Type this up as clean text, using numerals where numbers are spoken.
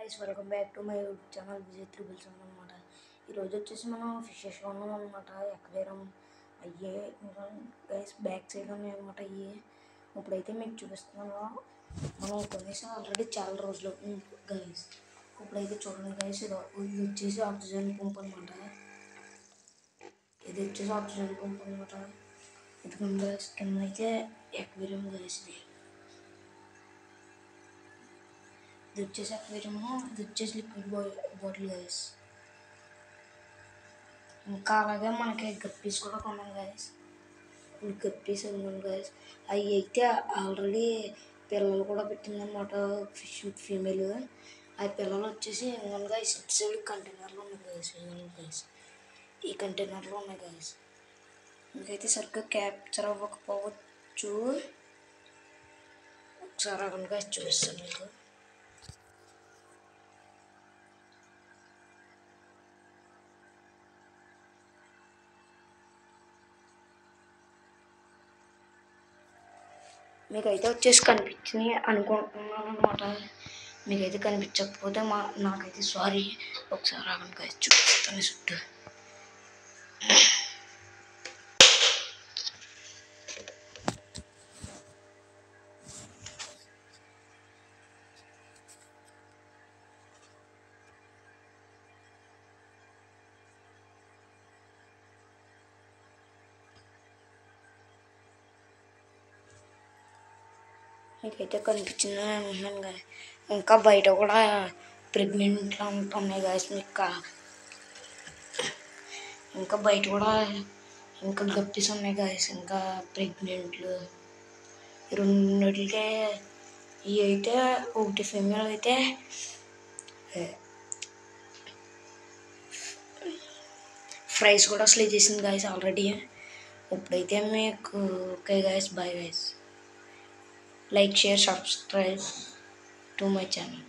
Guys, welcome back to my YouTube channel Vijay triples అనమాట. ఈరోజు వచ్చేసి మనం ఫిషెస్ కొన్నాం అనమాట. ఎక్వేరియం అయ్యే ఇంకా గైస్ బ్యాక్ సైడ్ ఉన్నాయి అనమాట. అయ్యే ఇప్పుడైతే మీకు చూపిస్తున్నాను. మనం కొనేసి ఆల్రెడీ చాలా రోజులు గైస్. ఇప్పుడైతే చూడండి గైస్, ఇది వచ్చేసి ఆక్సిజన్ పంప్ అనమాట. ఇది వచ్చేసి ఆక్సిజన్ పంప్ అనమాట. ఇది కింద అయితే ఎక్వేరియం గైస్. ఇది వచ్చేసి అక్వేరియం, ఇది వచ్చేసి లిక్విడ్ బాటిల్ గైస్. ఇంకా అలాగే మనకి గప్పీస్ కూడా కొన్నాం గైస్. గప్పీస్ ఉన్నాం గైస్. అవి అయితే ఆల్రెడీ పిల్లలు కూడా పెట్టిందనమాట. Fish female. ఆ పిల్లలు వచ్చేసి గైస్ ఇటు సైడ్ కంటైనర్లో ఉన్నాయి గైస్. గైస్ ఈ కంటైనర్లో ఉన్నాయి గైస్. మీకైతే సరిగ్గా క్యాప్చర్ అవ్వకపోవచ్చు. ఒకసారి అక్కడ గైస్ చూపిస్తాను మీకు. మీకైతే వచ్చేసి కనిపించినాయి అనుకుంటున్నాను అనమాట. మీకైతే కనిపించకపోతే నాకైతే సారీ. ఒకసారి ఆగండి చూపిస్తాను చుట్టూ. మీకైతే కనిపించిందని అనుకుంటున్నాను గాయస్. ఇంకా బయట కూడా ప్రెగ్నెంట్లు ఉంటున్నాయి గాయస్. మీకు ఇంకా బయట కూడా ఇంకా గప్పీస్ ఉన్నాయి గాయస్. ఇంకా ప్రెగ్నెంట్లు రెండుకే. ఇవి అయితే ఒకటి ఫీమేల్ అయితే ఫ్రైస్ కూడా స్లే చేసింది గాయస్ ఆల్రెడీ. ఇప్పుడైతే మీకు okay guys, bye guys. Like, share, subscribe to my channel.